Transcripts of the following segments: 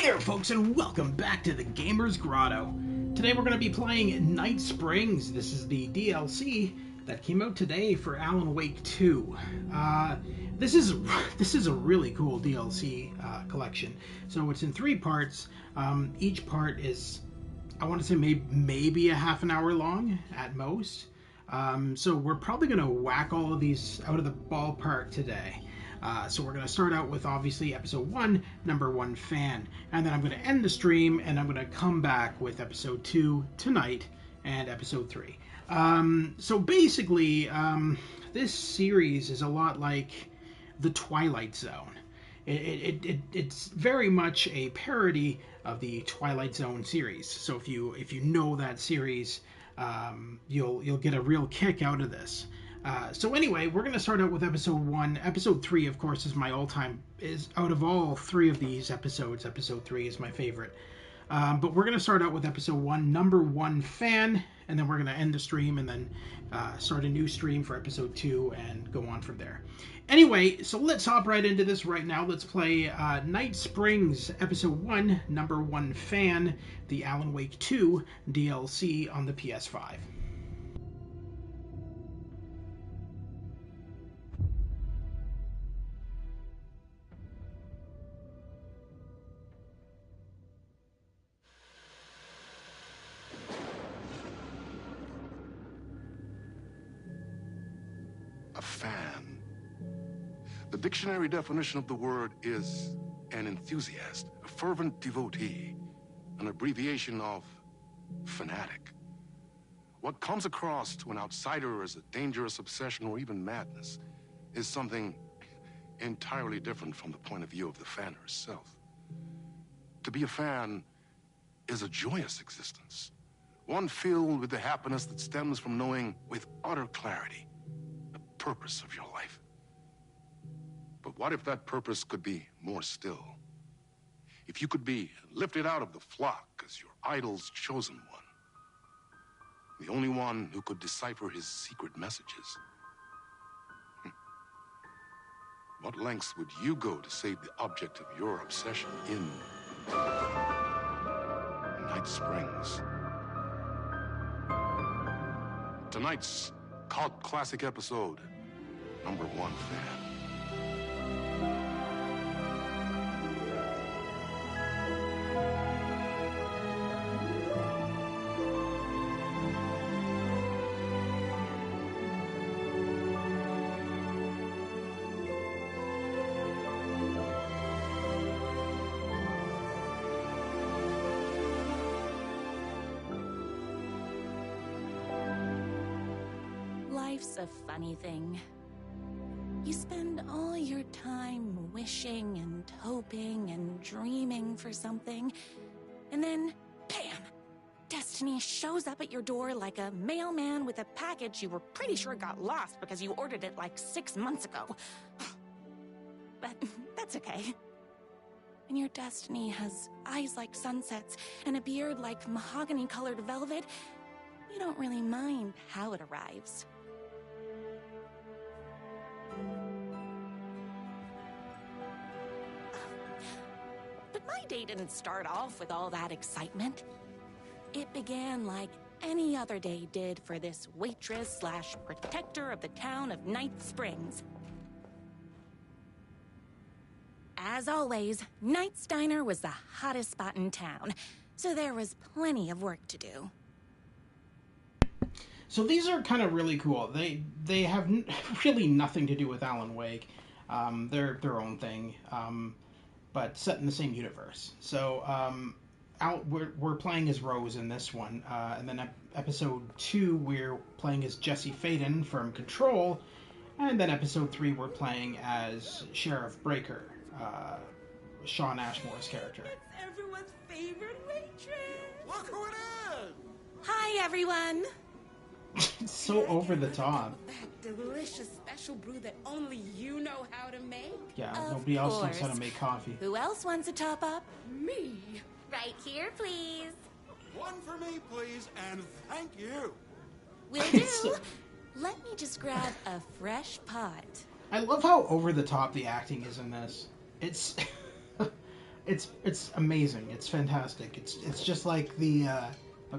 Hey there folks, and welcome back to the Gamer's Grotto. Today we're going to be playing Night Springs. This is the DLC that came out today for Alan Wake 2. This is a really cool DLC collection. So it's in 3 parts. Each part is, I want to say maybe a half an hour long at most. So we're probably going to whack all of these out of the ballpark today. So we're going to start out with, obviously, Episode 1, Number 1 Fan. And then I'm going to end the stream, and I'm going to come back with Episode 2 tonight, and Episode 3. So basically, this series is a lot like the Twilight Zone. It's very much a parody of the Twilight Zone series. So if you know that series, you'll get a real kick out of this. So anyway, we're going to start out with Episode 1. Episode 3, of course, is my all-time, out of all 3 of these episodes, Episode 3 is my favorite. But we're going to start out with Episode 1, Number 1 Fan, and then we're going to end the stream and then start a new stream for Episode 2 and go on from there. Anyway, so let's hop right into this right now. Let's play Night Springs, Episode 1, Number 1 Fan, the Alan Wake 2 DLC on the PS5. A fan. The dictionary definition of the word is an enthusiast, a fervent devotee, an abbreviation of fanatic. What comes across to an outsider as a dangerous obsession or even madness is something entirely different from the point of view of the fan herself. To be a fan is a joyous existence, one filled with the happiness that stems from knowing with utter clarity purpose of your life. But what if that purpose could be more still? If you could be lifted out of the flock as your idol's chosen one, the only one who could decipher his secret messages. What lengths would you go to save the object of your obsession in Night Springs? Tonight's cult classic episode, Number 1 Fan. Life's a funny thing. You spend all your time wishing and hoping and dreaming for something, and then, bam! Destiny shows up at your door like a mailman with a package you were pretty sure got lost because you ordered it like 6 months ago. But that's okay. When your destiny has eyes like sunsets and a beard like mahogany-colored velvet, you don't really mind how it arrives. But my day didn't start off with all that excitement. It began like any other day did for this waitress/protector of the town of Night Springs. As always, Night's Diner was the hottest spot in town, so there was plenty of work to do. So these are kind of really cool. They have really nothing to do with Alan Wake. They're their own thing, but set in the same universe. So we're playing as Rose in this one, and then Episode 2 we're playing as Jesse Faden from Control, and then Episode 3 we're playing as Sheriff Breaker, Sean Ashmore's character. It's everyone's favorite waitress. Look who it is! Hi, everyone! It's so over the top. That delicious special brew that only you know how to make. Yeah, Of nobody else knows how to course. make coffee. Who else wants a top up? Me. Right here, please. One for me, please, and thank you. Will do. Let me just grab a fresh pot. I love how over the top the acting is in this. It's It's amazing. It's fantastic. It's just like the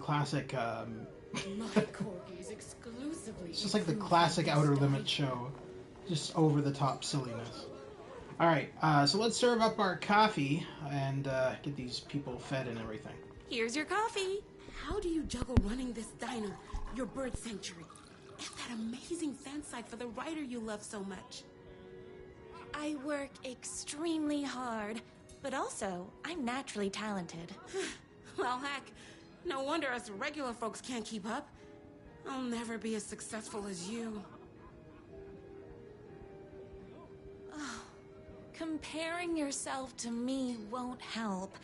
classic. My corgis exclusively. It's just like the classic Outer Limits show, just over the top silliness. All right, so let's serve up our coffee and get these people fed and everything. Here's your coffee. How do you juggle running this diner, your bird sanctuary, and that amazing fan site for the writer you love so much? I work extremely hard, but also I'm naturally talented. Well, heck, no wonder us regular folks can't keep up. I'll never be as successful as you. Oh, comparing yourself to me won't help.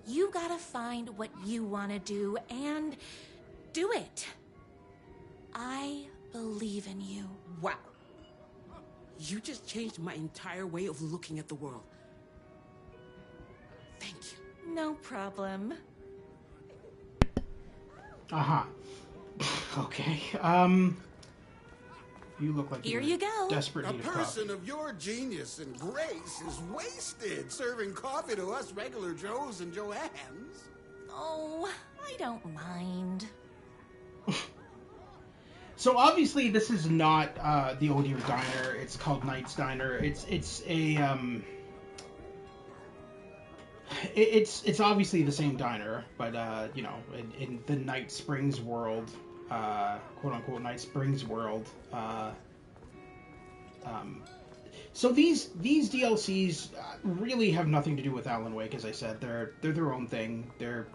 You gotta find what you want to do and do it. I believe in you. Wow. You just changed my entire way of looking at the world. Thank you. No problem. Uh-huh. Okay. You look like Here you're you go. desperate A need of coffee. person of your genius and grace is wasted serving coffee to us regular Joes and Joannes. Oh, I don't mind. So obviously this is not the Oh Dear Diner. It's called Knight's Diner. It's obviously the same diner, but you know, in the Night Springs world, quote unquote Night Springs world. So these DLCs really have nothing to do with Alan Wake, as I said. They're their own thing. They're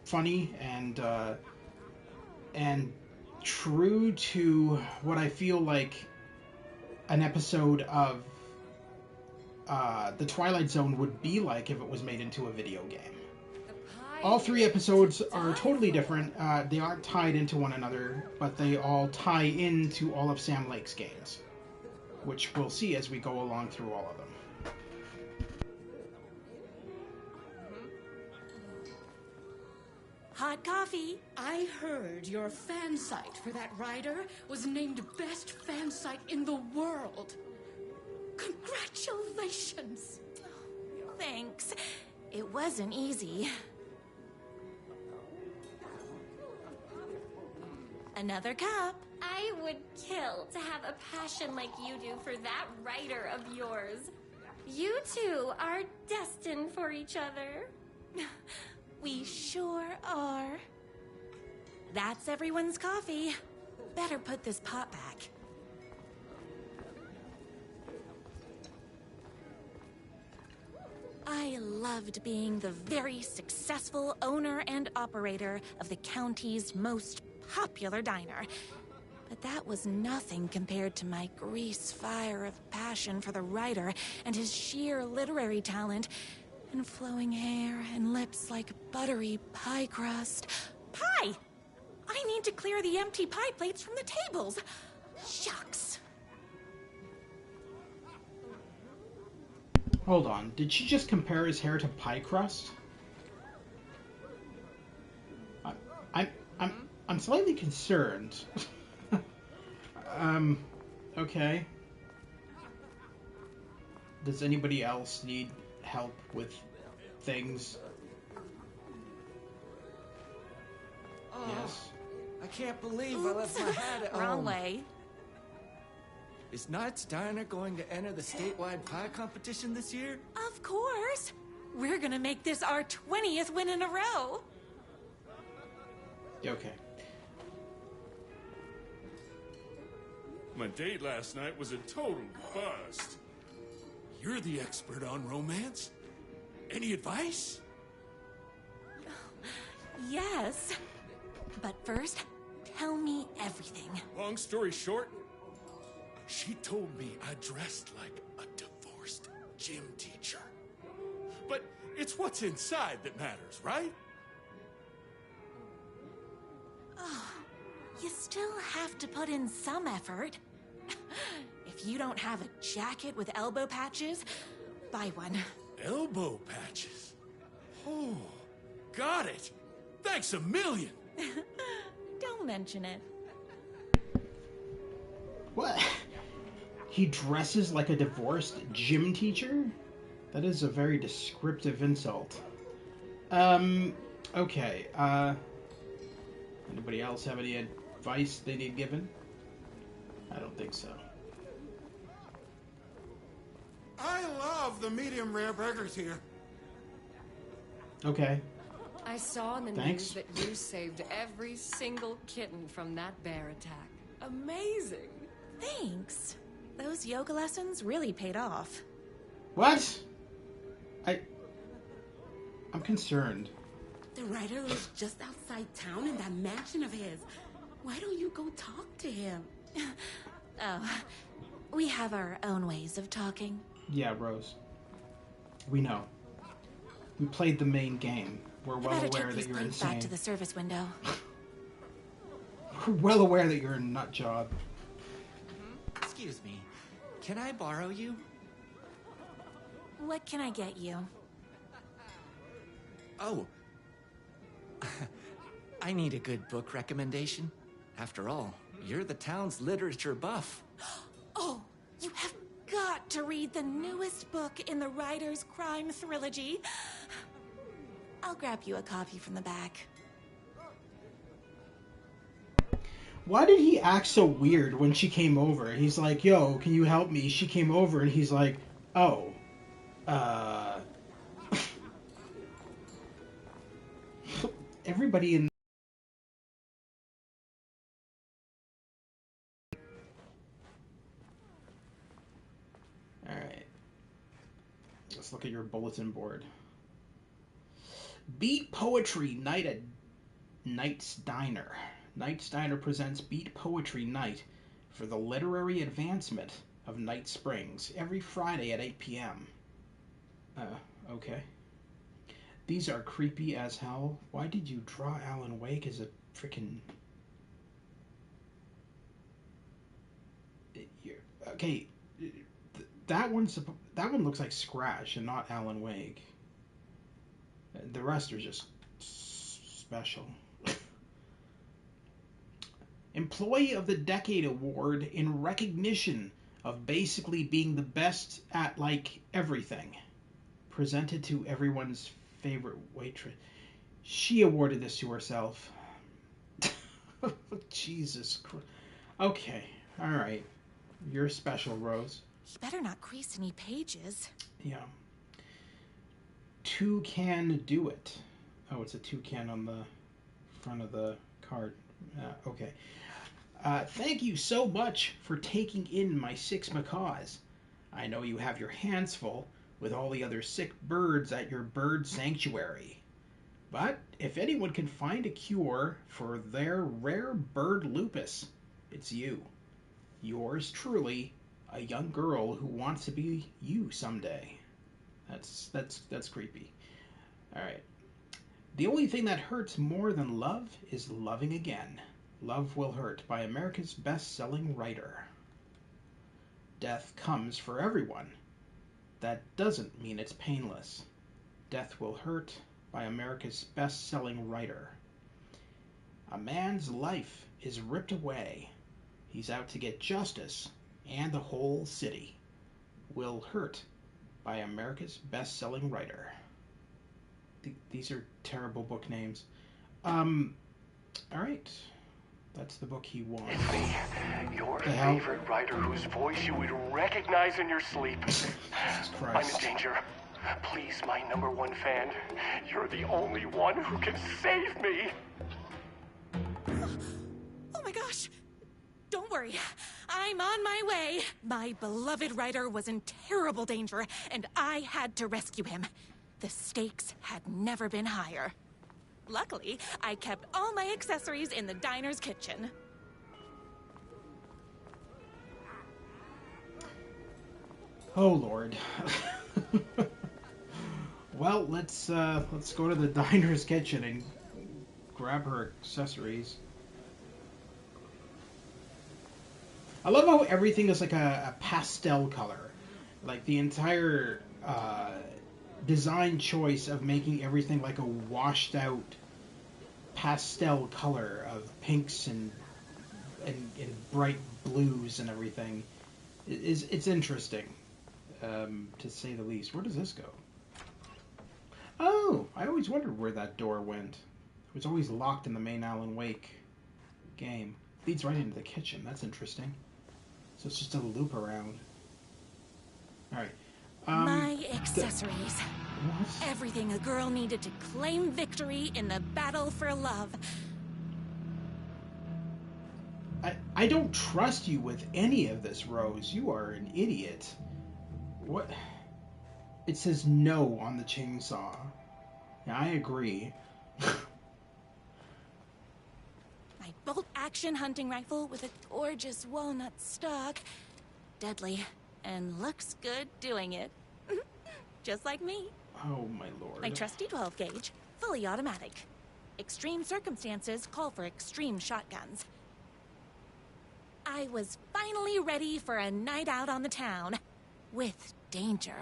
funny and true to what I feel like an episode of the Twilight Zone would be like if it was made into a video game. All 3 episodes are totally different. They aren't tied into one another, but they all tie into all of Sam Lake's games, which we'll see as we go along through all of them. Hot coffee. I heard your fan site for that writer was named best fan site in the world. Congratulations. Thanks. It wasn't easy. Another cup. I would kill to have a passion like you do for that writer of yours. You two are destined for each other. We sure are. That's everyone's coffee. Better put this pot back. I loved being the very successful owner and operator of the county's most popular diner. But that was nothing compared to my grease fire of passion for the writer and his sheer literary talent, and flowing hair and lips like buttery pie crust. Pie! I need to clear the empty pie plates from the tables. Shucks. Hold on, did she just compare his hair to pie crust? I'm slightly concerned. Okay. Does anybody else need help with things? Oh, Yes. I can't believe I left my hat at home. Wrong way. Is Knight's Diner going to enter the statewide pie competition this year? Of course. We're gonna make this our 20th win in a row. Okay. My date last night was a total bust. You're the expert on romance. Any advice? Yes. But first, tell me everything. Long story short, she told me I dressed like a divorced gym teacher. But it's what's inside that matters, right? Oh, you still have to put in some effort. If you don't have a jacket with elbow patches, buy one. Elbow patches. Oh, got it. Thanks a million. Don't mention it. What? He dresses like a divorced gym teacher? That is a very descriptive insult. Okay, anybody else have any advice they need given? I don't think so. I love the medium rare burgers here. Okay. I saw in the Thanks. news that you saved every single kitten from that bear attack. Amazing. Thanks. Those yoga lessons really paid off. What? I'm concerned. The writer lives just outside town in that mansion of his. Why don't you go talk to him? Oh, we have our own ways of talking. Yeah, Rose. We know. We played the main game. We're well Better aware take that these you're plates insane. back to the service window. We're well aware that you're a nut job. Excuse me. Can I borrow you? What can I get you? Oh. I need a good book recommendation. After all, you're the town's literature buff. Oh, you have got to read the newest book in the writer's crime trilogy. I'll grab you a copy from the back. Why did he act so weird when she came over? He's like, yo, can you help me? She came over and he's like, oh, everybody in... Alright. Let's look at your bulletin board. Beat Poetry Night at Knight's Diner. Knight's Diner presents Beat Poetry Night for the literary advancement of Night Springs every Friday at 8 p.m. Okay. These are creepy as hell. Why did you draw Alan Wake as a freaking... Okay, that one looks like Scratch and not Alan Wake. The rest are just special. Employee of the Decade Award in recognition of basically being the best at, like, everything. Presented to everyone's favorite waitress. She awarded this to herself. Jesus Christ. Okay, alright. You're special, Rose. You better not crease any pages. Yeah. Toucan do it. Oh, it's a toucan on the front of the card. Okay. Thank you so much for taking in my 6 macaws. I know you have your hands full with all the other sick birds at your bird sanctuary. But if anyone can find a cure for their rare bird lupus, it's you. Yours truly, a young girl who wants to be you someday. That's creepy. All right. The only thing that hurts more than love is loving again. Love Will Hurt by America's best-selling writer. Death comes for everyone. That doesn't mean it's painless. Death Will Hurt by America's best-selling writer. A man's life is ripped away. He's out to get justice and the whole city. Will Hurt by America's best-selling writer. These are terrible book names. All right. That's the book he wants. It's me, your favorite writer whose voice you would recognize in your sleep. Jesus I'm Christ. in danger. Please, my #1 fan, you're the only one who can save me. Oh my gosh! Don't worry. I'm on my way. My beloved writer was in terrible danger, and I had to rescue him. The stakes had never been higher. Luckily, I kept all my accessories in the diner's kitchen. Oh Lord. Well, let's go to the diner's kitchen and grab her accessories. I love how everything is like a pastel color. Like the entire design choice of making everything like a washed out pastel color of pinks and bright blues and everything. It's interesting. to say the least. Where does this go? Oh, I always wondered where that door went. It was always locked in the main Alan Wake game. Leads right into the kitchen. That's interesting. So it's just a loop around. Alright. My accessories. What? Everything a girl needed to claim victory in the battle for love. I don't trust you with any of this, Rose. You are an idiot. What? It says no on the chainsaw. Yeah, I agree. My bolt-action hunting rifle with a gorgeous walnut stock. Deadly. And looks good doing it. Just like me. Oh, my lord. My trusty 12-gauge, fully automatic. Extreme circumstances call for extreme shotguns. I was finally ready for a night out on the town. With danger.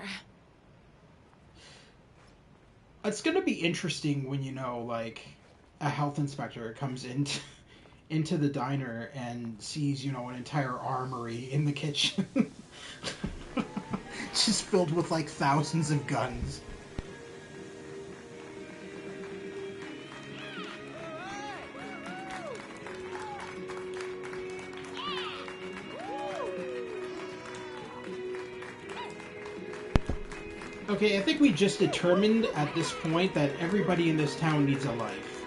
It's gonna be interesting when, you know, like, a health inspector comes into the diner and sees, you know, an entire armory in the kitchen. Just filled with, like, thousands of guns. Okay, I think we just determined at this point that everybody in this town needs a life.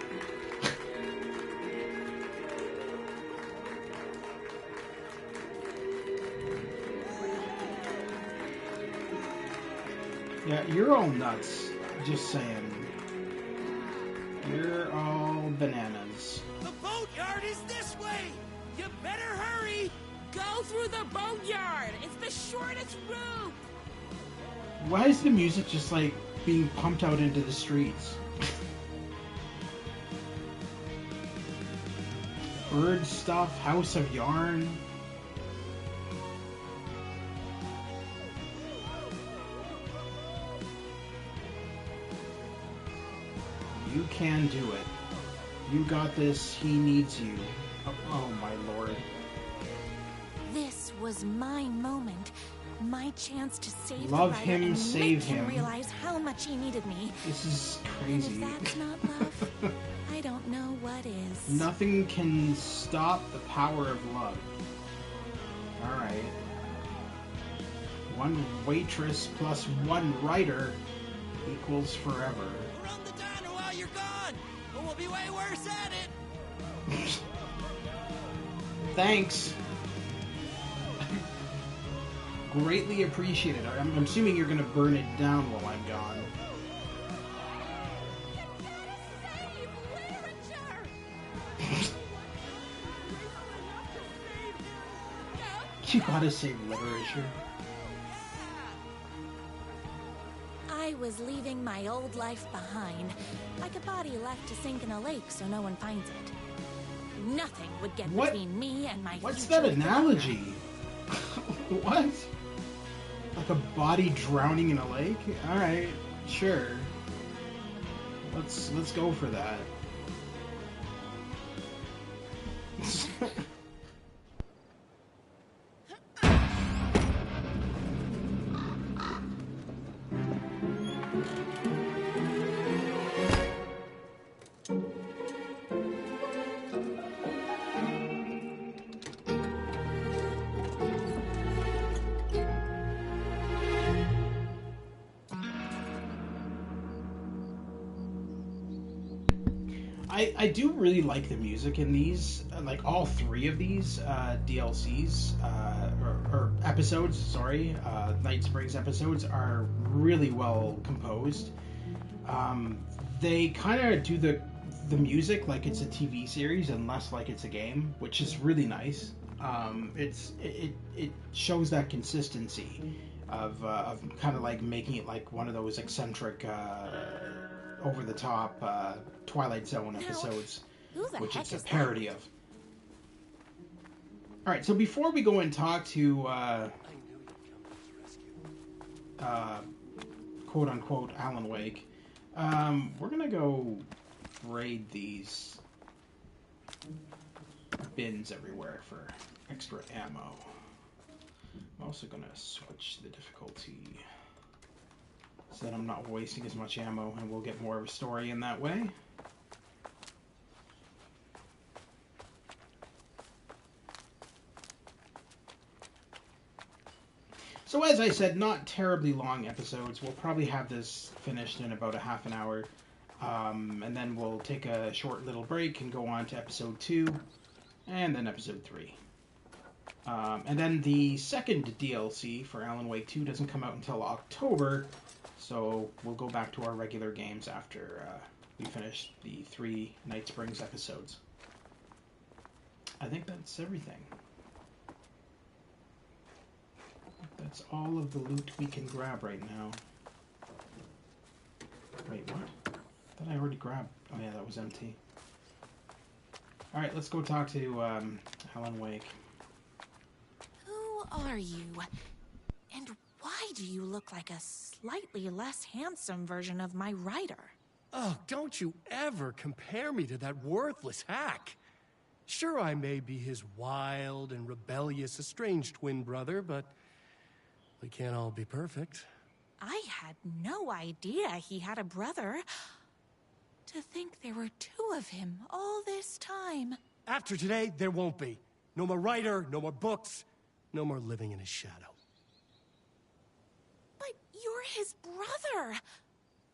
Yeah, you're all nuts. Just saying. You're all bananas. The boatyard is this way! You better hurry! Go through the boatyard! It's the shortest route! Why is the music just, like, being pumped out into the streets? Bird stuff, House of Yarn. You can do it. You got this. He needs you. Oh my lord. This was my moment. My chance to save Love the him, and save make him him. realize how much he needed me. This is And crazy. if that's not love, I don't know what is. Nothing can stop the power of love. Alright. One waitress plus one writer equals forever. Run the diner while you're gone, or we'll be way worse at it. Thanks. Greatly appreciated. I'm assuming you're gonna burn it down while I'm gone. You gotta save literature. I was leaving my old life behind, like a body left to sink in a lake so no one finds it. Nothing would get What? between me and my What's future that analogy? What? Like a body drowning in a lake? Alright, sure. Let's go for that. I do really like the music in these, like all three of these DLCs, or episodes, sorry, Night Springs episodes are really well composed. They kind of do the music like it's a TV series and less like it's a game, which is really nice. It shows that consistency of kind of like making it like one of those eccentric, over the top Twilight Zone episodes, which it's a parody of. Alright, so before we go and talk to quote unquote Alan Wake, we're gonna go raid these bins everywhere for extra ammo. I'm also going to switch the difficulty so that I'm not wasting as much ammo, and we'll get more of a story in that way. So as I said, not terribly long episodes. We'll probably have this finished in about a half an hour. And then we'll take a short little break and go on to episode 2, and then episode 3. And then the second DLC for Alan Wake 2 doesn't come out until October, so we'll go back to our regular games after we finish the 3 Night Springs episodes. I think that's everything. That's all of the loot we can grab right now. Wait, what? I thought I already grabbed... Oh yeah, that was empty. Alright, let's go talk to Alan Wake. Who are you? And why do you look like a slightly less handsome version of my writer? Oh, don't you ever compare me to that worthless hack. Sure, I may be his wild and rebellious estranged twin brother, but we can't all be perfect. I had no idea he had a brother. To think there were 2 of him all this time. After today, there won't be. No more writer, no more books, no more living in his shadow. But you're his brother.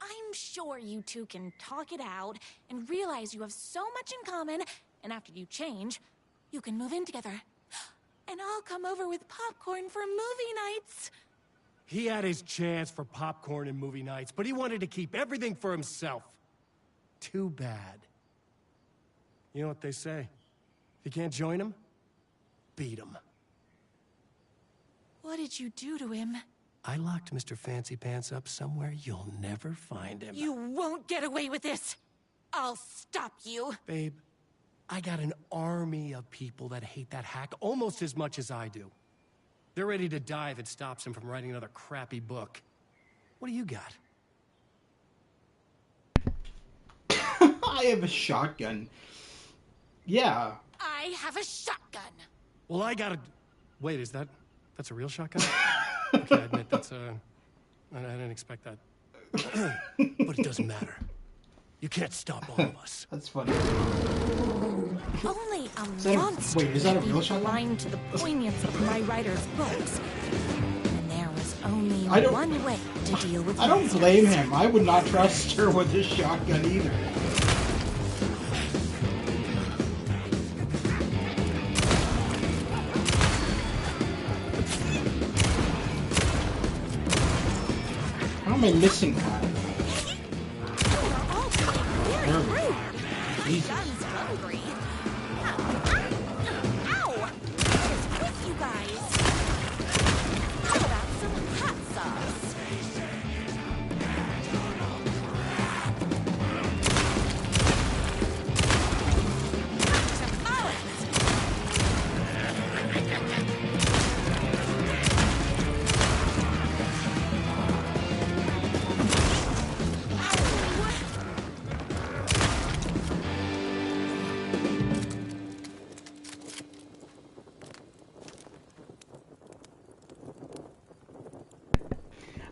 I'm sure you two can talk it out and realize you have so much in common, and after you change, you can move in together. And I'll come over with popcorn for movie nights. He had his chance for popcorn and movie nights, but he wanted to keep everything for himself. Too bad. You know what they say? If you can't join him, beat him. What did you do to him? I locked Mr. Fancy Pants up somewhere you'll never find him. You won't get away with this. I'll stop you. Babe, I got an army of people that hate that hack almost as much as I do. They're ready to die if it stops him from writing another crappy book. What do you got? I have a shotgun. Yeah. I have a shotgun. Well, I got a... Wait, that's a real shotgun? Okay, I admit that's I didn't expect that. But it doesn't matter. You can't stop all of us. That's funny. Only a monster wait, is that a real shotgun? blind to the poignance of my writer's books. And there was only one way to deal with I don't blame him. I would not trust her with his shotgun either. How am I missing that? Very rude. My son's hungry. Ow! What is with you guys? How about some hot sauce?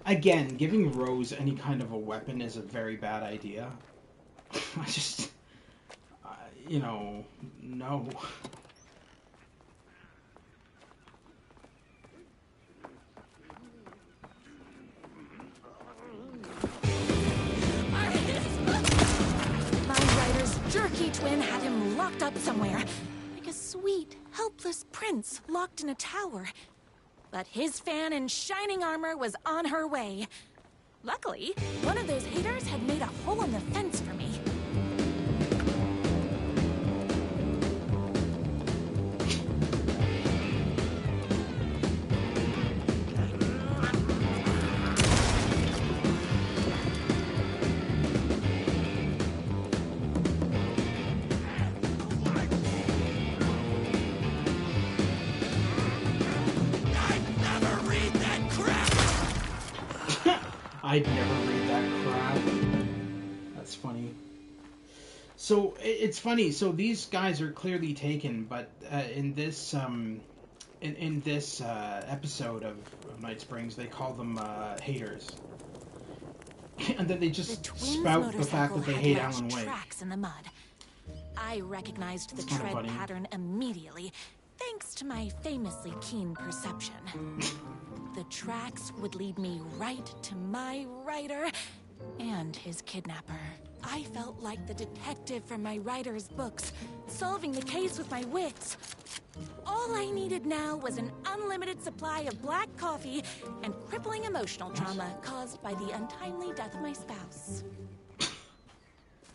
Again, giving Rose any kind of a weapon is a very bad idea. I just... you know, no. My writer's jerky twin had him locked up somewhere. Like a sweet, helpless prince locked in a tower. But his fan in shining armor was on her way. Luckily, one of those haters had made a hole in the fence for me. I'd never read that crap. That's funny. So, it's funny. So, these guys are clearly taken, but in this in this episode of Night Springs, they call them haters. And then they just spout the fact that they hate Alan Wake. Tracks in the mud. I recognized the tread pattern immediately, thanks to my famously keen perception. The tracks would lead me right to my writer and his kidnapper. I felt like the detective from my writer's books, solving the case with my wits. All I needed now was an unlimited supply of black coffee and crippling emotional trauma caused by the untimely death of my spouse.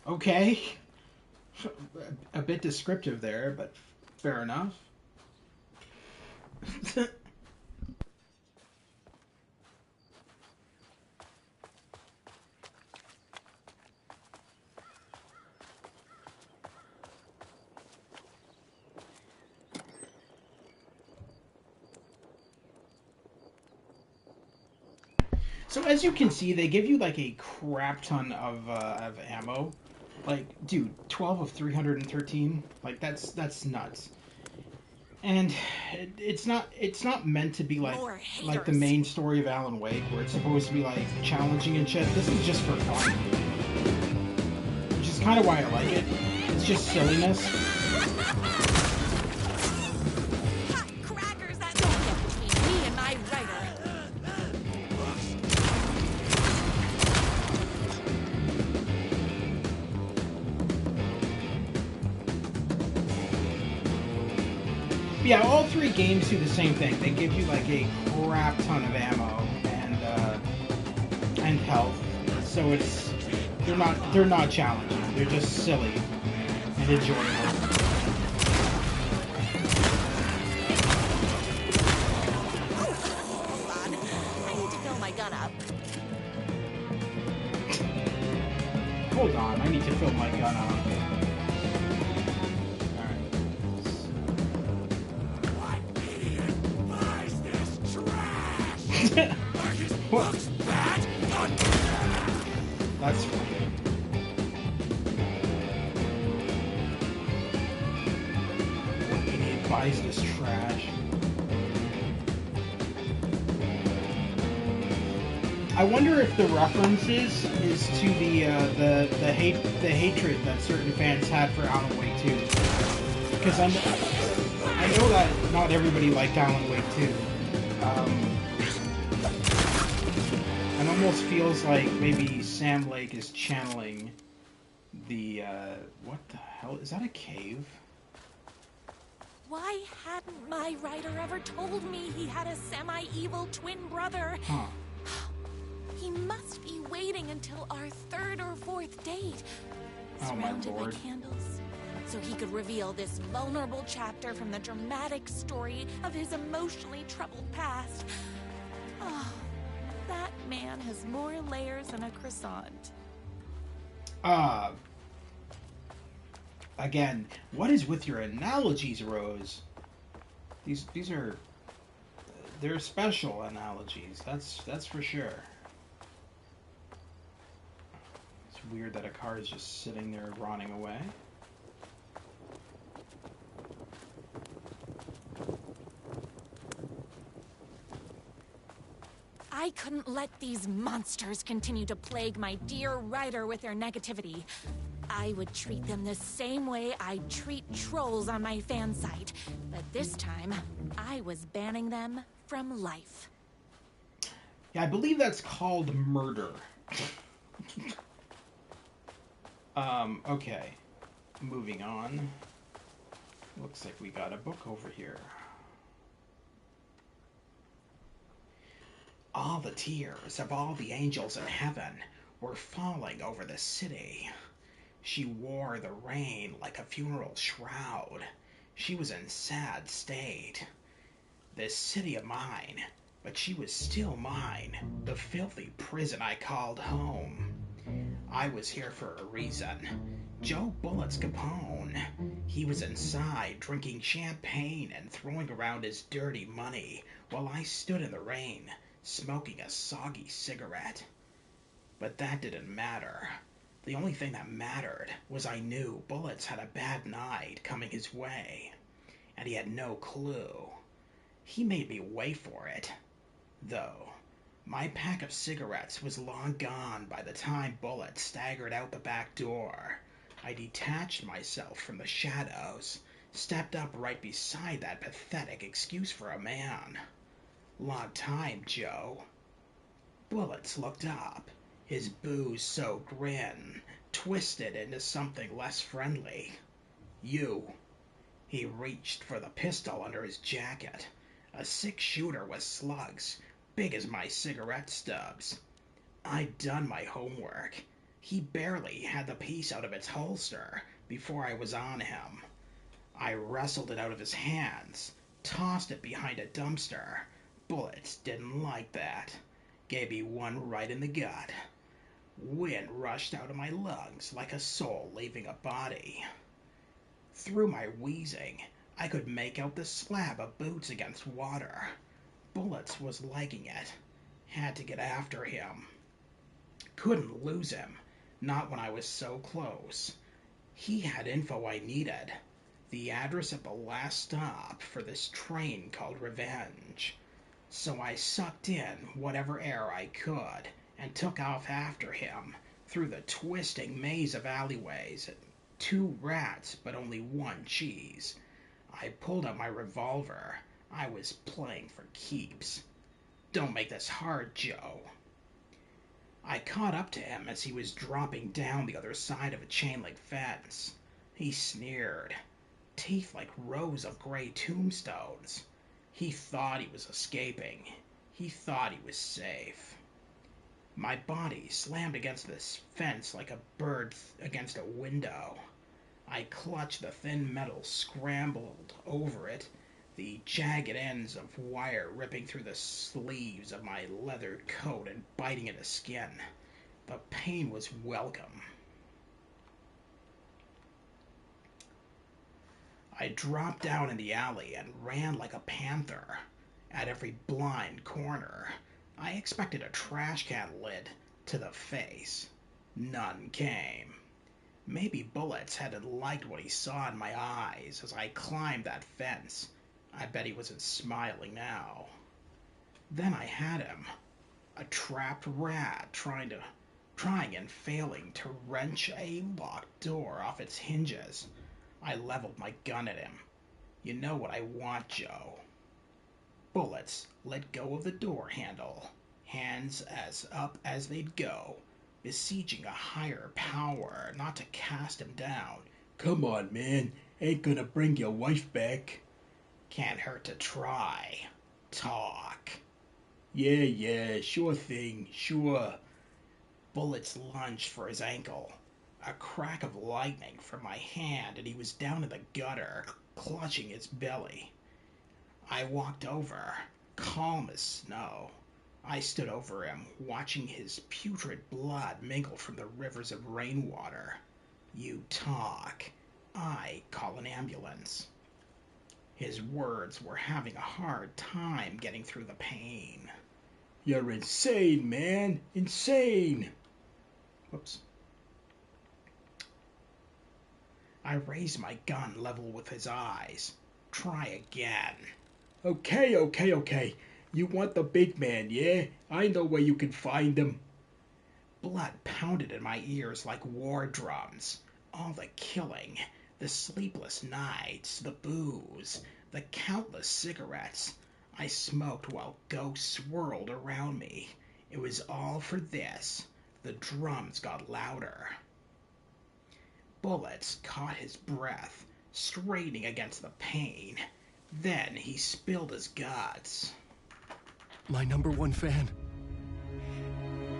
Okay. A bit descriptive there, but fair enough. So as you can see, they give you like a crap ton of ammo. Like, dude, 12 of 313. Like that's nuts. And it's not meant to be like the main story of Alan Wake, where it's supposed to be like challenging and shit. This is just for fun, which is kind of why I like it. It's just silliness. Yeah, all three games do the same thing. They give you like a crap ton of ammo and health. So they're not challenging. They're just silly and enjoyable. Hold on. I need to fill my gun up. Hold on, I need to fill my gun up. What? That's funny. What idiot buys this trash? I wonder if the references is to the hatred that certain fans had for Alan Wake 2. Because I know that not everybody liked Alan Wake 2. It almost feels like maybe Sam Lake is channeling the, what the hell? Is that a cave? Why hadn't my writer ever told me he had a semi-evil twin brother? Huh. He must be waiting until our third or fourth date, surrounded by candles, so he could reveal this vulnerable chapter from the dramatic story of his emotionally troubled past. Oh. That man has more layers than a croissant. Again, what is with your analogies, Rose? These are... they're special analogies, that's for sure. It's weird that a car is just sitting there rotting away. I couldn't let these monsters continue to plague my dear writer with their negativity. I would treat them the same way I treat trolls on my fan site. But this time, I was banning them from life. Yeah, I believe that's called murder. Okay. Moving on. Looks like we got a book over here. All the tears of all the angels in heaven were falling over the city. She wore the rain like a funeral shroud. She was in sad state. This city of mine, but she was still mine, the filthy prison I called home. I was here for a reason. Joe Bullett's Capone. He was inside, drinking champagne and throwing around his dirty money, while I stood in the rain, smoking a soggy cigarette. But that didn't matter. The only thing that mattered was I knew Bullets had a bad night coming his way, and he had no clue. He made me wait for it. Though, my pack of cigarettes was long gone by the time Bullet staggered out the back door. I detached myself from the shadows, stepped up right beside that pathetic excuse for a man. Long time, Joe. Bullets looked up, his booze-soaked grin twisted into something less friendly. You. He reached for the pistol under his jacket, a 6-shooter with slugs, big as my cigarette stubs. I'd done my homework. He barely had the piece out of its holster before I was on him. I wrestled it out of his hands, tossed it behind a dumpster. Bullets didn't like that. Gave me one right in the gut. Wind rushed out of my lungs like a soul leaving a body. Through my wheezing, I could make out the slab of boots against water. Bullets was liking it. Had to get after him. Couldn't lose him, not when I was so close. He had info I needed. The address of the last stop for this train called Revenge. So I sucked in whatever air I could and took off after him through the twisting maze of alleyways. 2 rats, but only 1 cheese. I pulled out my revolver. I was playing for keeps. Don't make this hard, Joe. I caught up to him as he was dropping down the other side of a chain-link fence. He sneered, teeth like rows of gray tombstones. He thought he was escaping. He thought he was safe. My body slammed against this fence like a bird against a window. I clutched the thin metal, scrambled over it, the jagged ends of wire ripping through the sleeves of my leathered coat and biting into skin. The pain was welcome. I dropped down in the alley and ran like a panther. At every blind corner, I expected a trash can lid to the face. None came. Maybe Bullets hadn't liked what he saw in my eyes as I climbed that fence. I bet he wasn't smiling now. Then I had him. A trapped rat trying and failing to wrench a locked door off its hinges. I leveled my gun at him. You know what I want, Joe. Bullets let go of the door handle, hands as up as they'd go, beseeching a higher power not to cast him down. Come on, man. Ain't gonna bring your wife back. Can't hurt to try. Talk. Yeah, sure thing, sure. Bullets lunged for his ankle. A crack of lightning from my hand, and he was down in the gutter, clutching his belly. I walked over, calm as snow. I stood over him, watching his putrid blood mingle from the rivers of rainwater. You talk. I call an ambulance. His words were having a hard time getting through the pain. You're insane, man. Insane. Whoops. I raised my gun level with his eyes. Try again. Okay. You want the big man, yeah? I know where you can find him. Blood pounded in my ears like war drums. All the killing, the sleepless nights, the booze, the countless cigarettes I smoked while ghosts swirled around me. It was all for this. The drums got louder. Bullets caught his breath, straining against the pain. Then he spilled his guts. My #1 fan.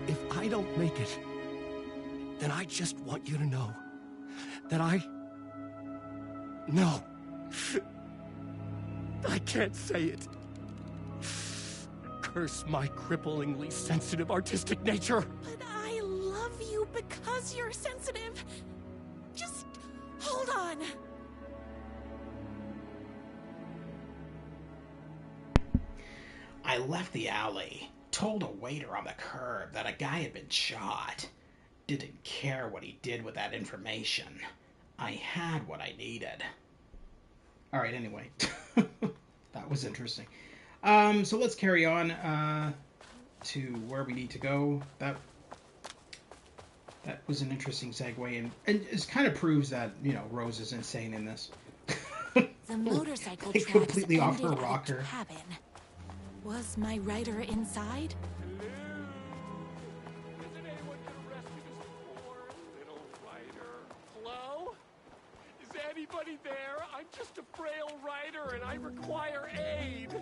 If I don't make it, then I just want you to know that No. I can't say it. Curse my cripplingly sensitive artistic nature. But I love you because you're sensitive. Just hold on. I left the alley, told a waiter on the curb that a guy had been shot. Didn't care what he did with that information. I had what I needed. Alright, anyway. That was interesting. So let's carry on to where we need to go. That was an interesting segue, and it kind of proves that, you know, Rose is insane in this. The motorcycle They tracks completely off her ended at a rocker. cabin. Was my rider inside? Isn't anyone gonna rescue this poor little rider? Hello? Is anybody there? I'm just a frail rider and I require aid.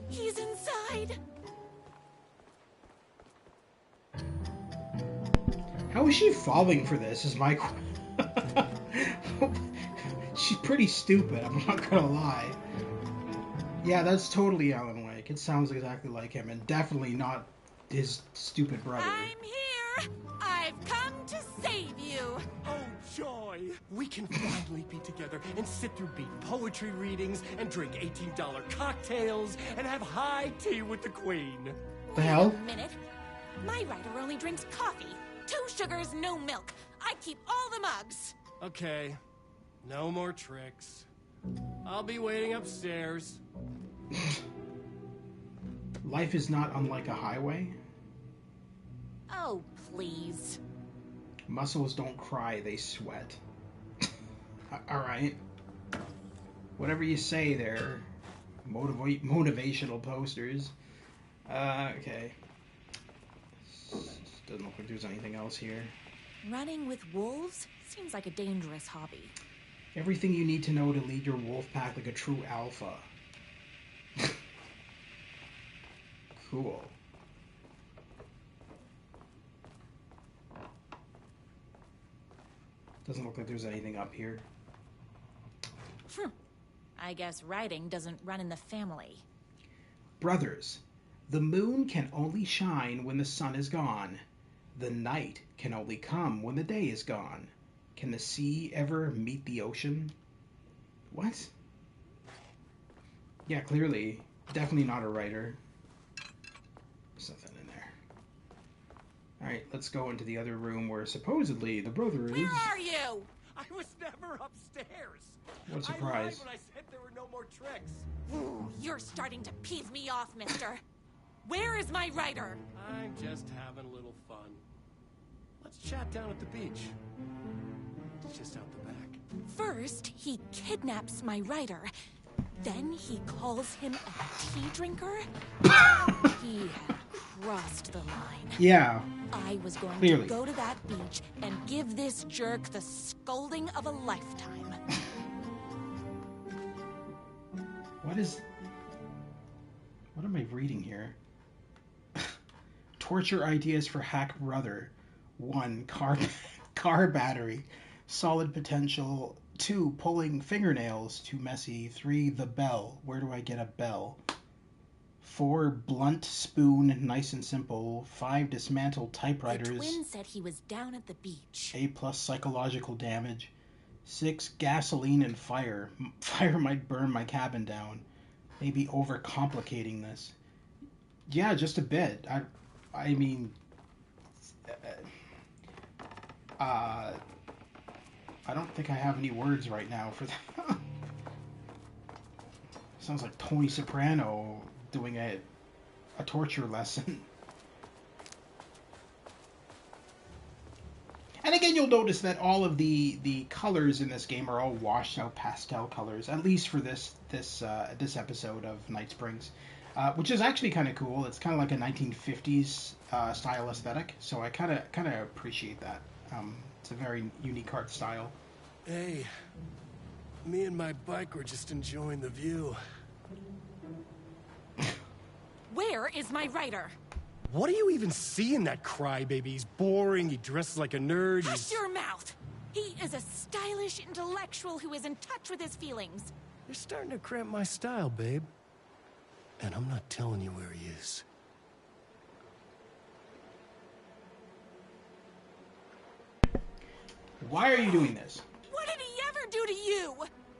He's inside. How is she falling for this? Is my She's pretty stupid, I'm not gonna lie. Yeah, that's totally Alan Wake. It sounds exactly like him, and definitely not his stupid brother. I'm here. I've come to save you. Oh, joy! We can finally be together and sit through beat poetry readings and drink $18 cocktails and have high tea with the queen. The hell? Wait a minute. My rider only drinks coffee. 2 sugars, no milk. I keep all the mugs. Okay, no more tricks. I'll be waiting upstairs. Life is not unlike a highway. Oh, please. Muscles don't cry, they sweat. Alright. Whatever you say there. Motivational posters. Okay. Doesn't look like there's anything else here. Running with wolves seems like a dangerous hobby. Everything you need to know to lead your wolf pack like a true alpha. Cool. Doesn't look like there's anything up here. I guess riding doesn't run in the family. Brothers, the moon can only shine when the sun is gone. The night can only come when the day is gone. Can the sea ever meet the ocean? What? Yeah, clearly. Definitely not a writer. There's nothing in there. Alright, let's go into the other room where supposedly the brother is. Where are you? I was never upstairs. What a I lied surprise. when I said there were no more tricks. Ooh, you're starting to peeve me off, mister. Where is my rider? I'm just having a little fun. Let's chat down at the beach. It's just out the back. First, he kidnaps my rider. Then he calls him a tea drinker. He had crossed the line. Yeah. I was going Clearly. to go to that beach and give this jerk the scolding of a lifetime. What am I reading here? Torture ideas for hack brother. 1. Car battery. Solid potential. 2. Pulling fingernails. Too messy. 3. The bell. Where do I get a bell? 4. Blunt spoon. Nice and simple. 5. Dismantle typewriters. The twin said he was down at the beach. A+ psychological damage. 6. Gasoline and fire. Fire might burn my cabin down. Maybe overcomplicating this. Yeah, just a bit. I mean, I don't think I have any words right now for that. Sounds like Tony Soprano doing a torture lesson. And again, you'll notice that all of the colors in this game are all washed out pastel colors, at least for this episode of Night Springs, which is actually kind of cool. It's kind of like a 1950s style aesthetic, so I kind of appreciate that. It's a very unique art style. Hey, me and my bike were just enjoying the view. Where is my rider? What do you even see in that crybaby? He's boring, he dresses like a nerd, Hush your mouth! He is a stylish intellectual who is in touch with his feelings. You're starting to cramp my style, babe. And I'm not telling you where he is. Why are you doing this? What did he ever do to you?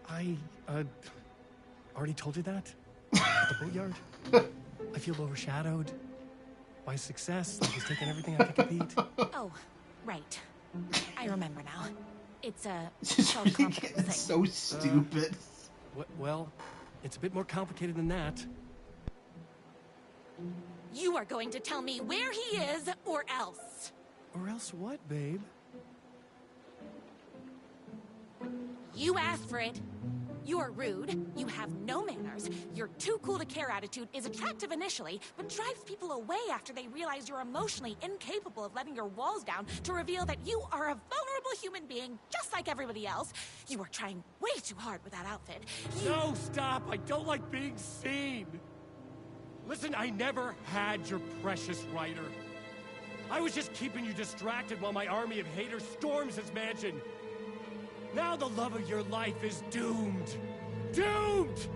I, already told you that? At the boatyard? I feel overshadowed by success, like he's taking everything I think a beat. Oh, right. I remember now. It's a It's self-confidence thing. so stupid. Well, it's a bit more complicated than that. You are going to tell me where he is, or else. Or else what, babe? You asked for it. You're rude, you have no manners, your too cool to care attitude is attractive initially, but drives people away after they realize you're emotionally incapable of letting your walls down to reveal that you are a vulnerable human being just like everybody else. You are trying way too hard with that outfit. No, stop! I don't like being seen! Listen, I never had your precious writer. I was just keeping you distracted while my army of haters storms his mansion. Now the love of your life is doomed. Doomed!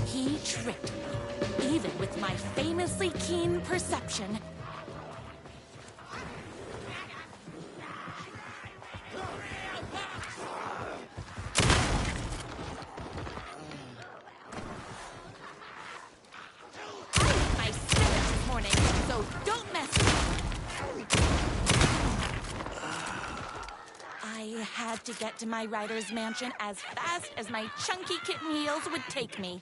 He tricked me, even with my famously keen perception. Don't mess with me. I had to get to my writer's mansion as fast as my chunky kitten heels would take me.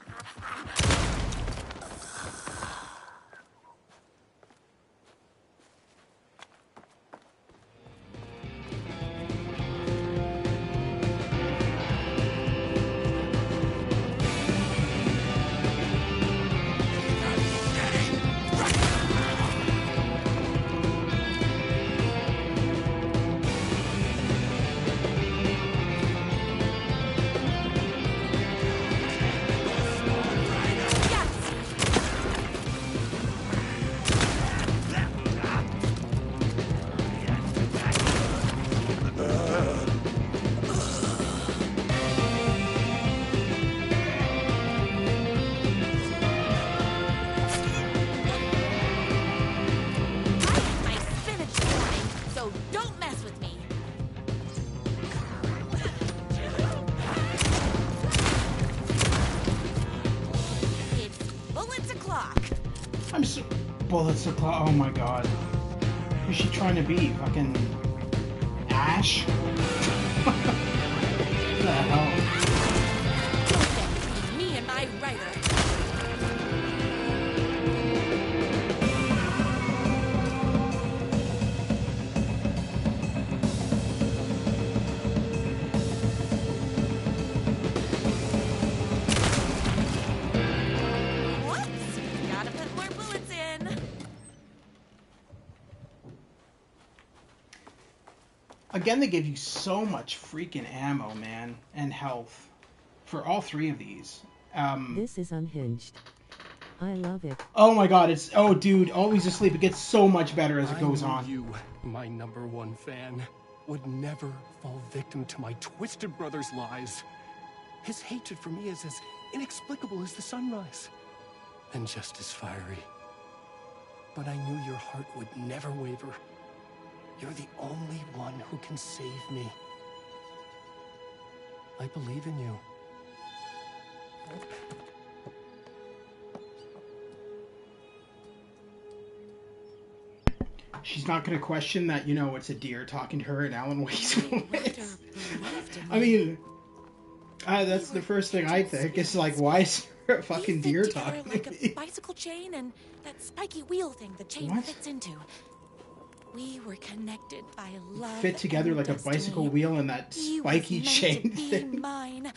Bullets o'clock. Oh my god. Who's she trying to be? Fucking Ash? What the hell? Me and my writer. Again, they give you so much freaking ammo, man, and health for all three of these. This is unhinged. I love it. Oh my god, it's... Oh, dude, Always Asleep. It gets so much better as it goes on. You, my #1 fan, would never fall victim to my twisted brother's lies. His hatred for me is as inexplicable as the sunrise, and just as fiery. But I knew your heart would never waver. You're the only one who can save me. I believe in you. She's not going to question that, you know, it's a deer talking to her in Alan Wake's voice. I mean, that's the first thing I think. It's like, why is there a fucking deer talking like to a me? bicycle chain and that spiky wheel thing the chain fits into. We were connected by love. Fit together like destiny. a bicycle wheel and that spiky chain thing. Mine,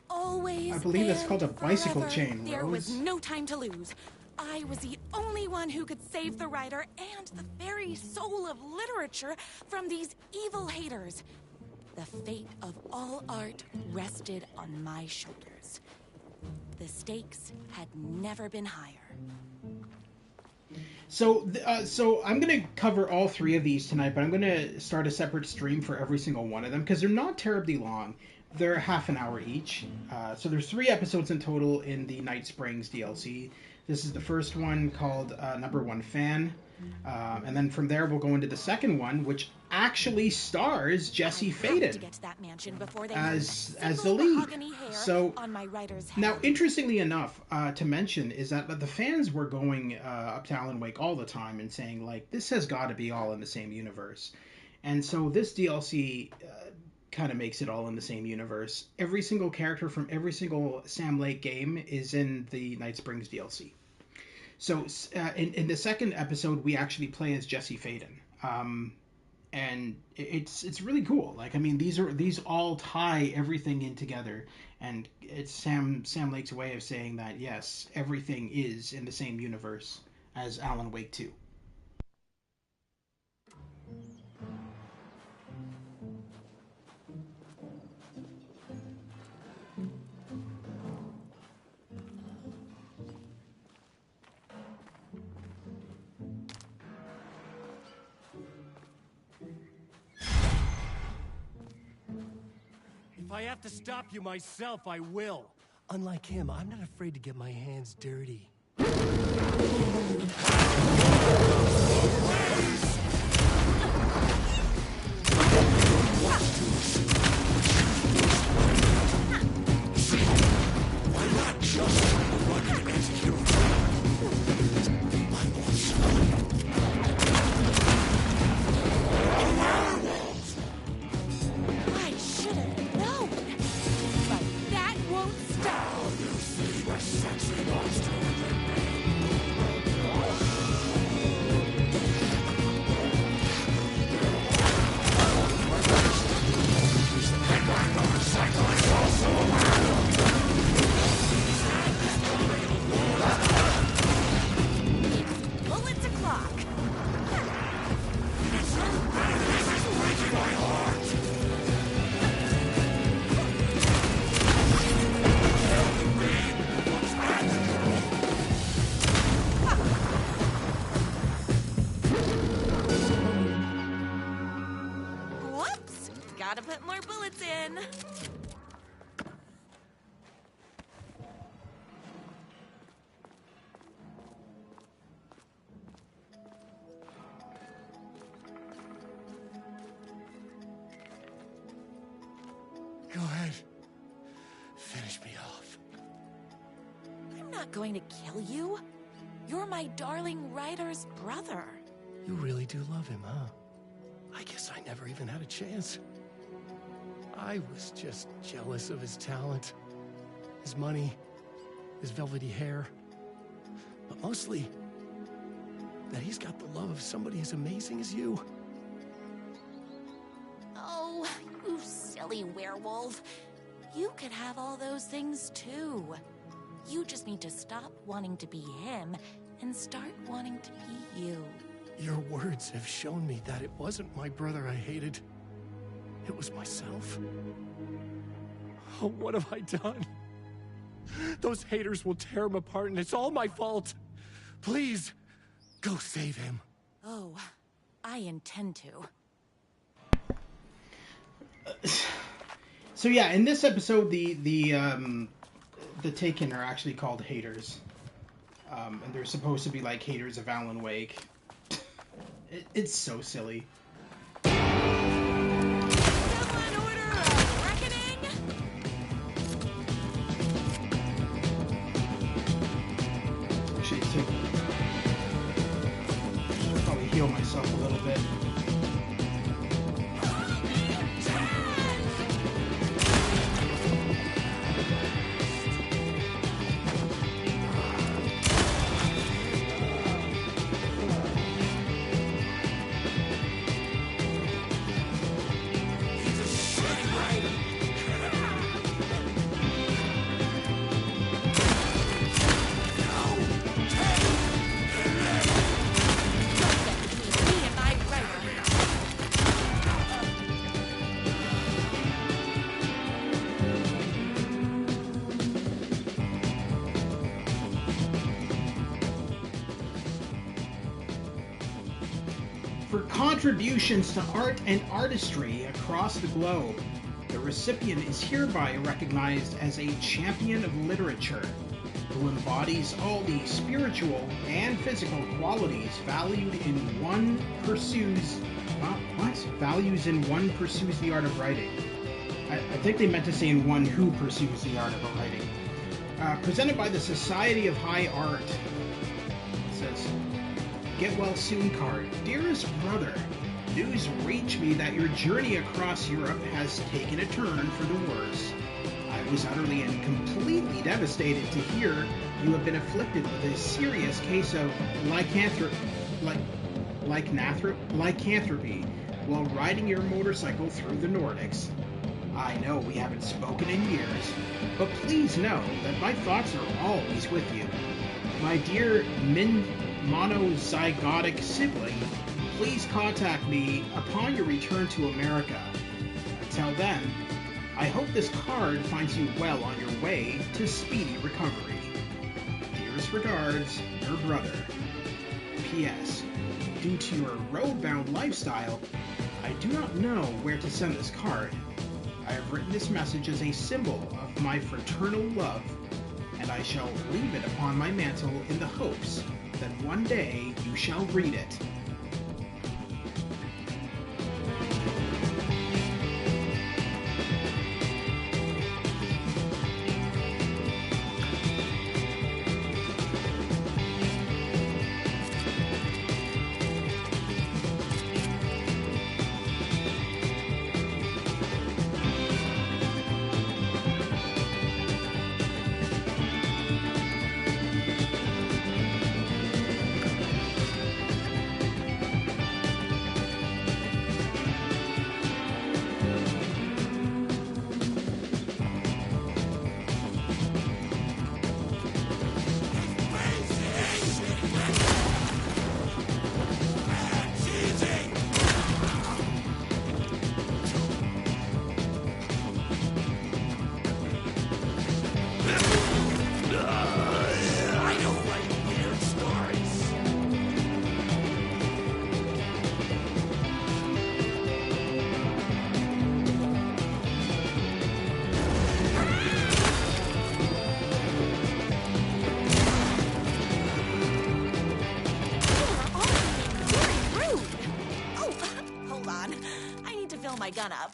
always. I believe that's called a bicycle chain, Rose. There was no time to lose. I was the only one who could save the writer and the very soul of literature from these evil haters. The fate of all art rested on my shoulders. The stakes had never been higher. So I'm going to cover all three of these tonight, but I'm going to start a separate stream for every single one of them because they're not terribly long. They're half an hour each. So there's 3 episodes in total in the Night Springs DLC. This is the first one called #1 Fan. And then from there we'll go into the second one, which actually stars Jesse Faden as the lead. So now, interestingly enough, to mention is that the fans were going up to Alan Wake all the time and saying, like, this has got to be all in the same universe. And so this DLC kind of makes it all in the same universe. Every single character from every single Sam Lake game is in the Night Springs DLC. So in the second episode, we actually play as Jesse Faden. And it's really cool. Like, I mean, these all tie everything in together, and it's Sam Lake's way of saying that yes, everything is in the same universe as Alan Wake 2. If I have to stop you myself, I will. Unlike him, I'm not afraid to get my hands dirty. Why not just run and execute? I should have known, but that won't stop. Bullets o'clock. Whoops! Gotta put more bullets in. Go ahead. Finish me off. I'm not going to kill you. You're my darling writer's brother. You really do love him, huh? I guess I never even had a chance. I was just jealous of his talent, his money, his velvety hair. But mostly, that he's got the love of somebody as amazing as you. Oh, you silly werewolf. You could have all those things too. You just need to stop wanting to be him and start wanting to be you. Your words have shown me that it wasn't my brother I hated. It was myself. Oh, what have I done? Those haters will tear him apart, and it's all my fault. Please, go save him. Oh, I intend to. So yeah, in this episode, the Taken are actually called haters, and they're supposed to be like haters of Alan Wake. It's so silly. Actually, should probably heal myself a little bit. For contributions to art and artistry across the globe, the recipient is hereby recognized as a champion of literature who embodies all the spiritual and physical qualities valued in one pursues the art of writing. I think they meant to say in one who pursues the art of writing. Presented by the Society of High Art. It says, "Get well soon card. Dearest brother, news reached me that your journey across Europe has taken a turn for the worse. I was utterly and completely devastated to hear you have been afflicted with a serious case of lycanthropy while riding your motorcycle through the Nordics. I know we haven't spoken in years, but please know that my thoughts are always with you. My dear monozygotic sibling, please contact me upon your return to America. Until then, I hope this card finds you well on your way to speedy recovery. Dearest regards, your brother. P.S. Due to your road-bound lifestyle, I do not know where to send this card. I have written this message as a symbol of my fraternal love, and I shall leave it upon my mantle in the hopes that one day you shall read it. My gun up.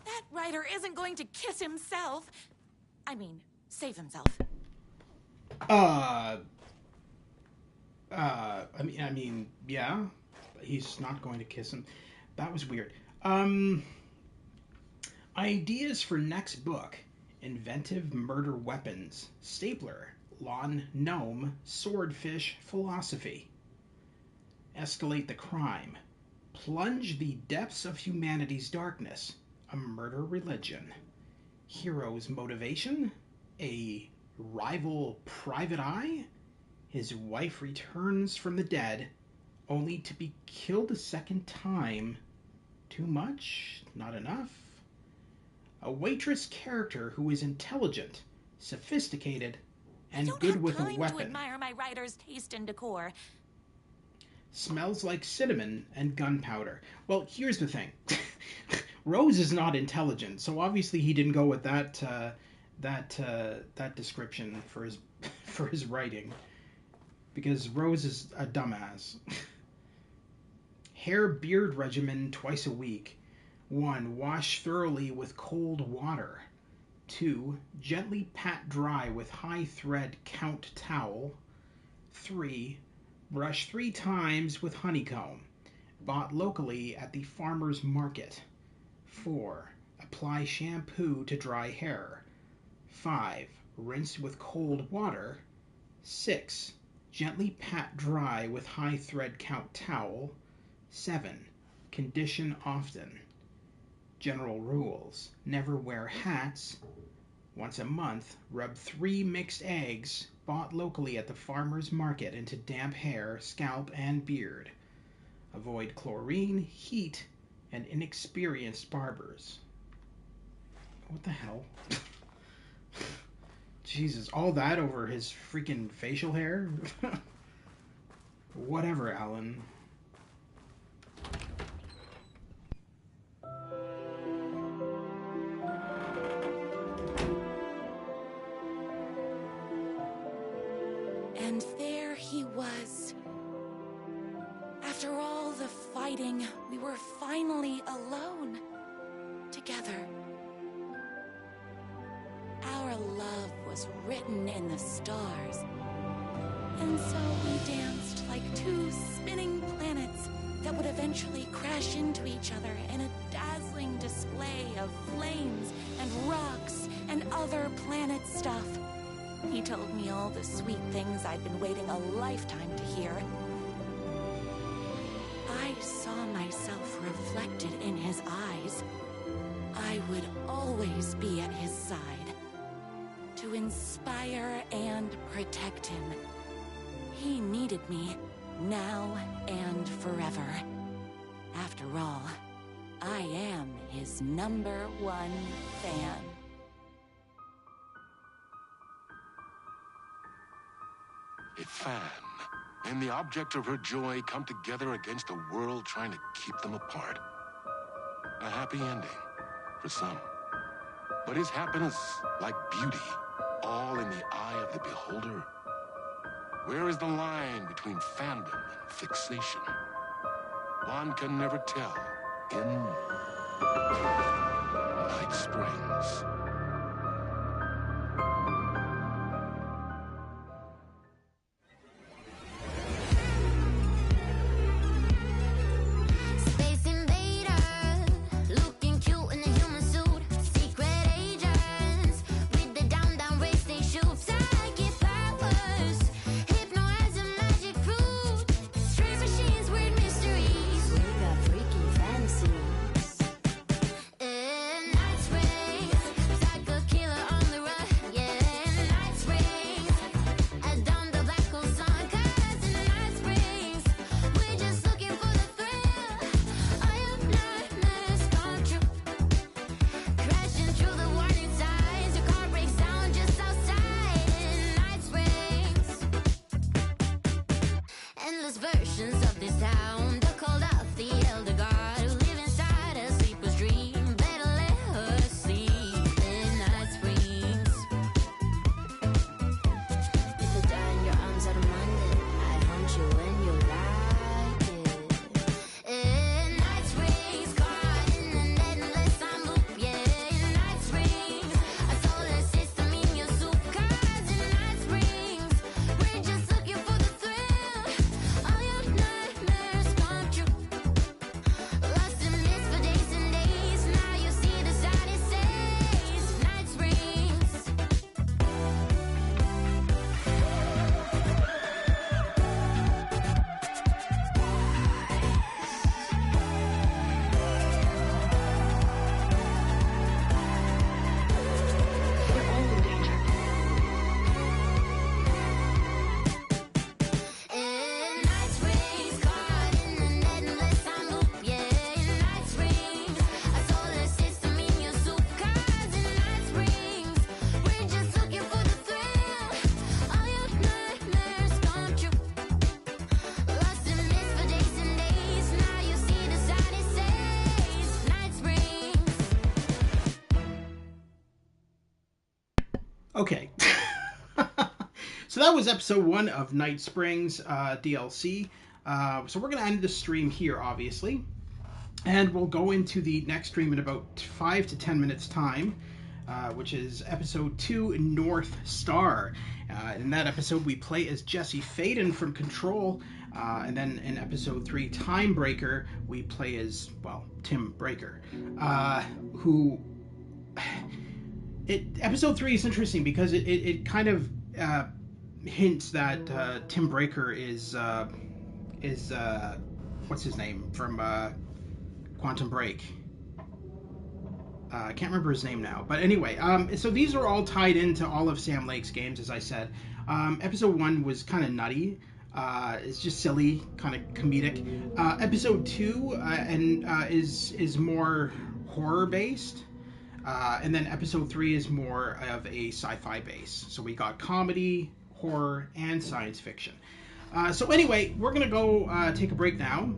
That writer isn't going to kiss himself. I mean, save himself. I mean, yeah. He's not going to kiss him. That was weird. Ideas for next book. Inventive murder weapons. Stapler. Lawn gnome. Swordfish philosophy. Escalate the crime. Plunge the depths of humanity's darkness. A murder religion. Hero's motivation. A rival private eye. His wife returns from the dead, only to be killed a second time. Too much? Not enough? A waitress character who is intelligent, sophisticated, and good with a weapon. I don't have time to admire my writer's taste and decor. Smells like cinnamon and gunpowder. Well, here's the thing. Rose is not intelligent, so obviously he didn't go with that description for his writing, because Rose is a dumbass. Hair beard regimen twice a week. 1. Wash thoroughly with cold water. 2. Gently pat dry with high thread count towel. 3. Brush 3 times with honeycomb. Bought locally at the farmer's market. 4. Apply shampoo to dry hair. 5. Rinse with cold water. 6. Gently pat dry with high thread count towel. 7. Condition often. General rules. Never wear hats. Once a month, rub 3 mixed eggs bought locally at the farmer's market into damp hair, scalp, and beard. Avoid chlorine, heat, and inexperienced barbers. What the hell? Jesus, all that over his freaking facial hair? Whatever, Alan. And there he was. After all the fighting, we were finally alone. Together. Our love was written in the stars. And so we danced like two spinning planets that would eventually crash into each other in a dazzling display of flames and rocks and other planet stuff. He told me all the sweet things I'd been waiting a lifetime to hear. I saw myself reflected in his eyes. I would always be at his side, to inspire and protect him. He needed me, now and forever. After all, I am his #1 fan. A fan and the object of her joy come together against a world trying to keep them apart. A happy ending for some. But is happiness, like beauty, all in the eye of the beholder? Where is the line between fandom and fixation? One can never tell in Night Springs. Okay. So that was episode 1 of Night Springs DLC. So we're going to end the stream here, obviously. And we'll go into the next stream in about 5 to 10 minutes time, which is episode 2, North Star. In that episode, we play as Jesse Faden from Control. And then in episode 3, Timebreaker, we play as, well, Tim Breaker, who... Episode 3 is interesting because it kind of hints that Tim Breaker is what's his name from Quantum Break. I can't remember his name now, but anyway, so these are all tied into all of Sam Lake's games, as I said. Episode 1 was kind of nutty. It's just silly, kind of comedic. Episode 2 is more horror based. And then episode 3 is more of a sci-fi base. So we got comedy, horror, and science fiction. So anyway, we're going to go take a break now.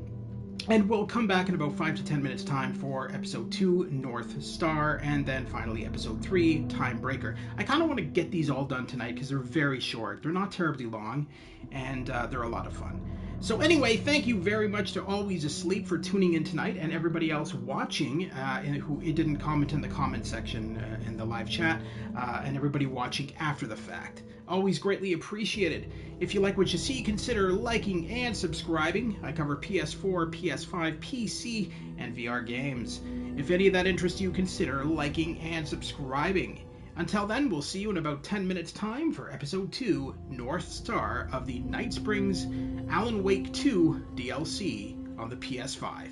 And we'll come back in about 5 to 10 minutes time for episode 2, North Star, and then finally episode 3, Timebreaker. I kind of want to get these all done tonight because they're very short. They're not terribly long, and they're a lot of fun. So anyway, thank you very much to Always Asleep for tuning in tonight, and everybody else watching who didn't comment in the comment section in the live chat, and everybody watching after the fact. Always greatly appreciated. If you like what you see, consider liking and subscribing. I cover PS4, PS5, PC, and VR games. If any of that interests you, consider liking and subscribing. Until then, we'll see you in about 10 minutes' time for Episode 2, North Star of the Night Springs Alan Wake 2 DLC on the PS5.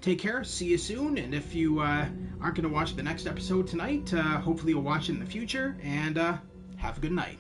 Take care, see you soon, and if you aren't going to watch the next episode tonight, hopefully you'll watch it in the future, and have a good night.